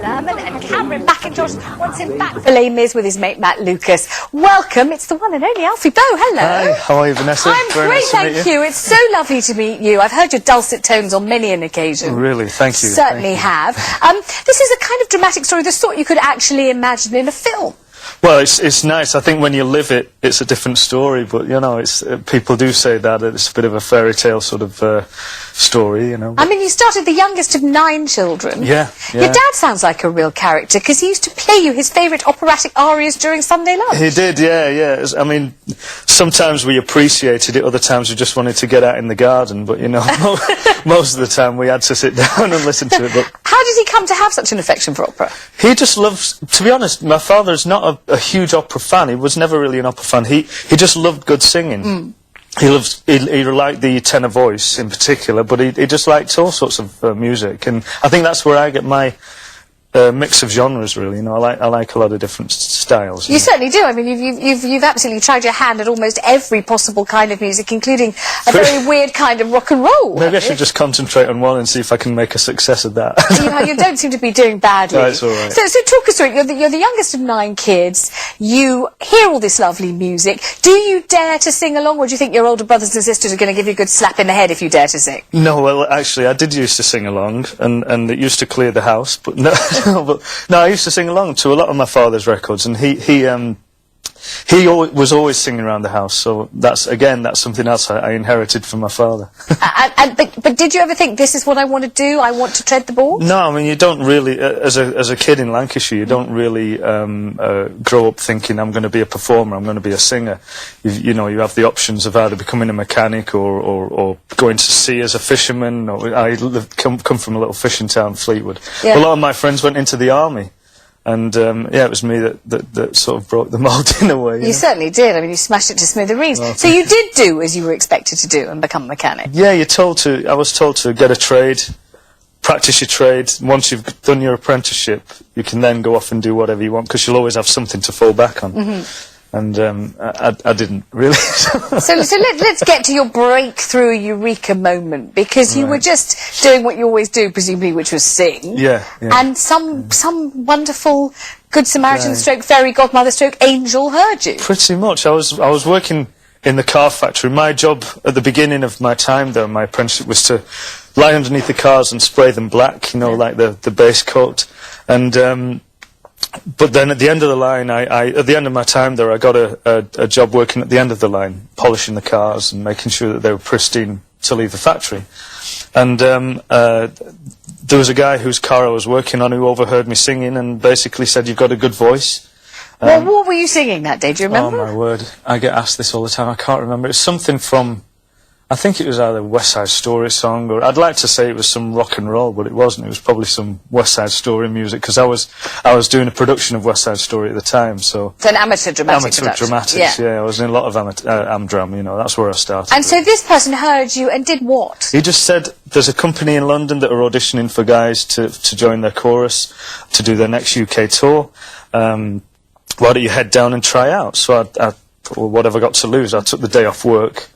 Thurman and Cameron McIntosh wants him back for Les Mis with his mate Matt Lucas. Welcome, it's the one and only Alfie Boe. Hello. Hi, how are you, Vanessa? I'm Very great, nice to meet thank you. It's so lovely to meet you. I've heard your dulcet tones on many an occasion. Really, thank you. Certainly have. This is a kind of dramatic story, the sort you could actually imagine in a film. Well, it's nice. I think when you live it, it's a different story. But you know, it's people do say that it's a bit of a fairy tale sort of story. You know. I mean, you started the youngest of 9 children. Yeah. Your dad sounds like a real character because he used to play you his favourite operatic arias during Sunday lunch. He did, yeah. I mean, sometimes we appreciated it, other times we just wanted to get out in the garden. But you know, most of the time we had to sit down and listen to it. But how did he come to have such an affection for opera? he just loves. To be honest, my father's not a huge opera fan. He was never really an opera fan. He just loved good singing. He liked the tenor voice in particular, but he just liked all sorts of music, and I think that's where I get my mix of genres. Really, you know, I like a lot of different styles. You certainly do. I mean, you've absolutely tried your hand at almost every possible kind of music, including a very weird kind of rock and roll. Maybe I should just concentrate on one and see if I can make a success of that. You don't seem to be doing badly. That's all right. So talk us through it. You're the youngest of 9 kids. You hear all this lovely music. Do you dare to sing along, or do you think your older brothers and sisters are going to give you a good slap in the head if you dare to sing? No, well, actually, I did used to sing along, and it used to clear the house, but no. No, I used to sing along to a lot of my father's records, and he was always singing around the house. So that's something else I inherited from my father. But did you ever think, this is what I want to do? I want to tread the board? No, I mean, you don't really, as a kid in Lancashire, you don't really grow up thinking I'm going to be a performer, I'm going to be a singer. You know, you have the options of either becoming a mechanic or going to sea as a fisherman. I come from a little fishing town, Fleetwood. Yeah. A lot of my friends went into the army. And, yeah, it was me that sort of broke the mould in a way. You certainly did. I mean, you smashed it to smithereens. Well, so you did do as you were expected to do and become a mechanic? Yeah, I was told to get a trade, practice your trade. Once you've done your apprenticeship, you can then go off and do whatever you want, because you'll always have something to fall back on. And I didn't really. So let's get to your breakthrough eureka moment, because you were just doing what you always do, presumably, which was sing. Yeah. And some wonderful Good Samaritan stroke fairy godmother stroke angel heard you. Pretty much. I was working in the car factory. My job at the beginning of my time there, my apprenticeship, was to lie underneath the cars and spray them black, you know, like the base coat. And but then at the end of the line, at the end of my time there, I got a job working at the end of the line, polishing the cars and making sure that they were pristine to leave the factory. And there was a guy whose car I was working on who overheard me singing and basically said, "You've got a good voice." Well, what were you singing that day? Do you remember? Oh my word, I get asked this all the time. I can't remember. It's something from, I think it was either West Side Story song, or I'd like to say it was some rock and roll, but it wasn't. It was probably some West Side Story music, because I was doing a production of West Side Story at the time. So it's an amateur dramatic production. Dramatics, yeah. I was in a lot of Amdram, you know, that's where I started. And so this person heard you and did what? He just said, there's a company in London that are auditioning for guys to join their chorus, to do their next UK tour. Why don't you head down and try out? So I thought, well, what have I got to lose? I took the day off work,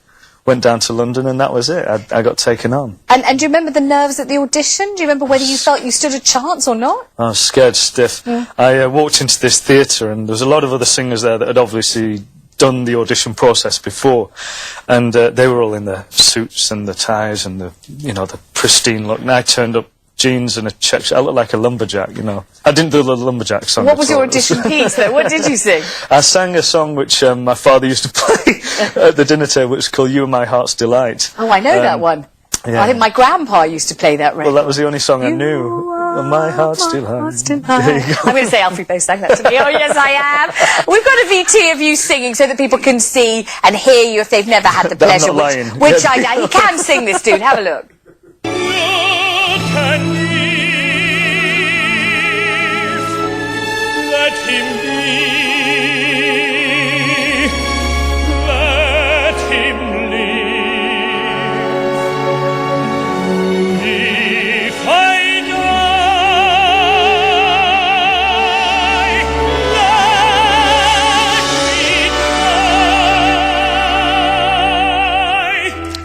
went down to London, and that was it. I got taken on. And do you remember the nerves at the audition? Do you remember whether you felt you stood a chance or not? I was scared stiff. I walked into this theatre, and there was a lot of other singers there that had obviously done the audition process before, and they were all in their suits and the ties and the pristine look. And I turned up jeans and a check shirt. I looked like a lumberjack, you know. I didn't do the lumberjack song. What was your audition piece, though? What did you sing? I sang a song which my father used to play at the dinner table, which was called "You Are My Heart's Delight." Oh, I know that one. Yeah. I think my grandpa used to play that record. Well, that was the only song I knew. My heart's still high. I'm going to say Alfie Boe sang that to me. Oh, yes, I am. We've got a VT of you singing so that people can see and hear you if they've never had the pleasure. I'm not lying. Which he can sing, this dude. Have a look. Let him be, let him live. If I die, let me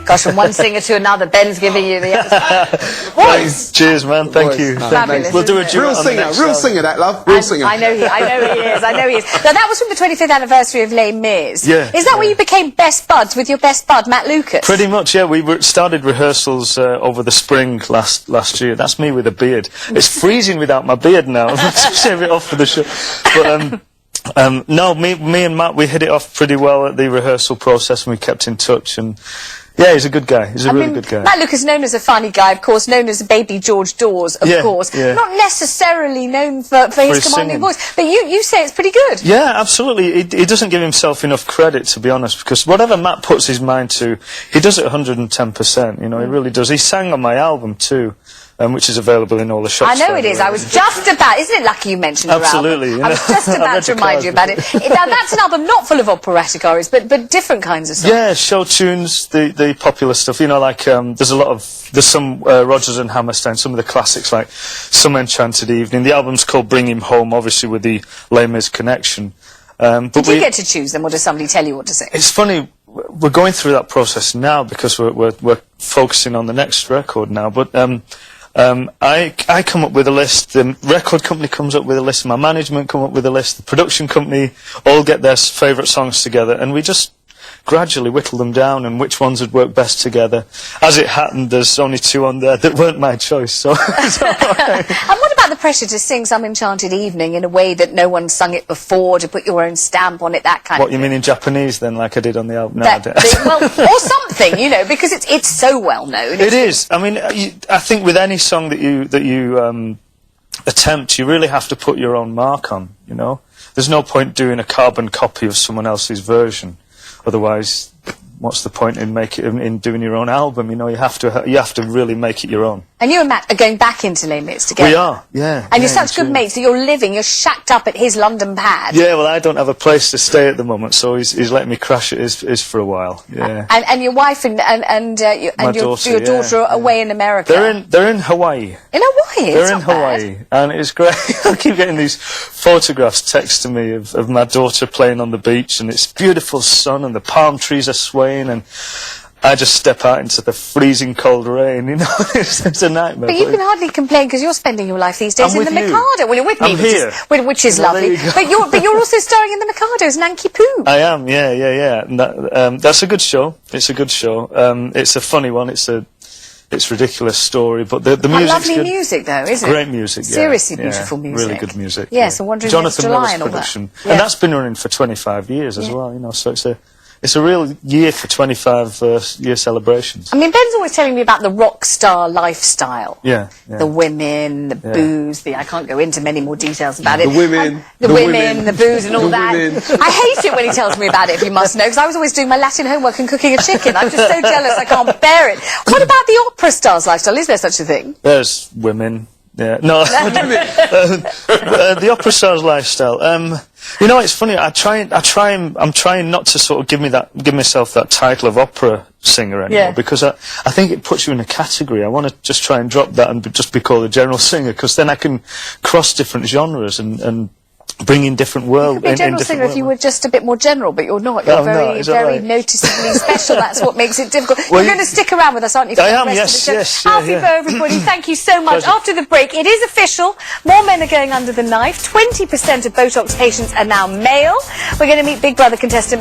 die. Gosh, from one singer to another, Ben's giving you the voice. Cheers, man. Thank you. Fabulous, We'll do a isn't it? duet on the next Real singer, that love. Real singer. I know he is. I know he is. Now that was from the 25th anniversary of Les Mis. Yeah. Is that where you became best buds with your best bud, Matt Lucas? Pretty much, yeah. We started rehearsals over the spring last year. That's me with a beard. It's freezing without my beard now. I'm to shave it off for the show. But no, me and Matt, we hit it off pretty well at the rehearsal process, and we kept in touch. And yeah, he's a good guy. He's a really good guy. Matt Lucas, known as a funny guy, of course, known as Baby George Dawes, of course. Yeah. Not necessarily known for his commanding voice, but you say it's pretty good. Yeah, absolutely. He doesn't give himself enough credit, to be honest, because whatever Matt puts his mind to, he does it 110%. You know, he really does. He sang on my album too. Which is available in all the shops. I know it is. I was just about... Isn't it lucky you mentioned your Absolutely. album? You know, I was just about to remind you about it. Now, that's an album not full of operatic arias, but different kinds of songs. Yeah, show tunes, the popular stuff. You know, like, there's some Rodgers and Hammerstein, some of the classics, like Some Enchanted Evening. The album's called Bring Him Home, obviously with the Les Mis connection. Did you get to choose them, or does somebody tell you what to sing? It's funny, we're going through that process now, because we're focusing on the next record now, but... I come up with a list, the record company comes up with a list, my management come up with a list, the production company all get their favourite songs together, and we just gradually whittle them down and which ones would work best together. As it happened, there's only 2 on there that weren't my choice, so... And what about the pressure to sing Some Enchanted Evening in a way that no one's sung it before, to put your own stamp on it, that kind of thing? What, you mean in Japanese then, like I did on the album? No, well, or something, you know, because it's so well known. It is. I mean, I think with any song that you attempt, you really have to put your own mark on, you know? There's no point doing a carbon copy of someone else's version. Otherwise, what's the point in doing your own album? You know, you have to really make it your own. And you and Matt are going back into Les Mis together. We are, yeah. And you're such good mates that you're shacked up at his London pad. Yeah, well, I don't have a place to stay at the moment, so he's letting me crash at his for a while. Yeah. And your wife and your daughter are away in America. They're in Hawaii. In Hawaii. They're in Hawaii, and it's great. I keep getting these photographs texted to me of my daughter playing on the beach, and it's beautiful sun, and the palm trees are swaying, and I just step out into the freezing cold rain, you know, it's a nightmare. But you can hardly complain, because you're spending your life these days in the Mikado. Well, you're with me, which is lovely. But you're also starring in the Mikado as Nanki Poo. I am, yeah. And that's a good show. It's a good show. It's a funny one. It's ridiculous story, but the music's lovely good. music, though, isn't it? Great music, yeah. Seriously beautiful music. Really good music. Yes, and Wandering Jonathan July Miller's and all production. that. And that's been running for 25 years as well, you know, so it's a real year for 25-year celebrations. I mean, Ben's always telling me about the rock star lifestyle. Yeah. The women, the booze, I can't go into many more details about it. The women. The women, the booze and all that. I hate it when he tells me about it, if you must know, because I was always doing my Latin homework and cooking a chicken. I'm just so jealous I can't bear it. What about the opera star's lifestyle? Is there such a thing? There's women. Yeah, no, the opera star's lifestyle. You know, it's funny. I'm trying not to sort of give myself that title of opera singer anymore, because I think it puts you in a category. I want to just try and drop that and just be called a general singer, because then I can cross different genres and bring in different world. You could be a general singer if you were just a bit more general, but you're not. You're very noticeably special. That's what makes it difficult. Well, you're going to stick around with us, aren't you? I am, yes. Alfie Boe, everybody, thank you so much. Pleasure. After the break, it is official. More men are going under the knife. 20% of Botox patients are now male. We're going to meet Big Brother contestant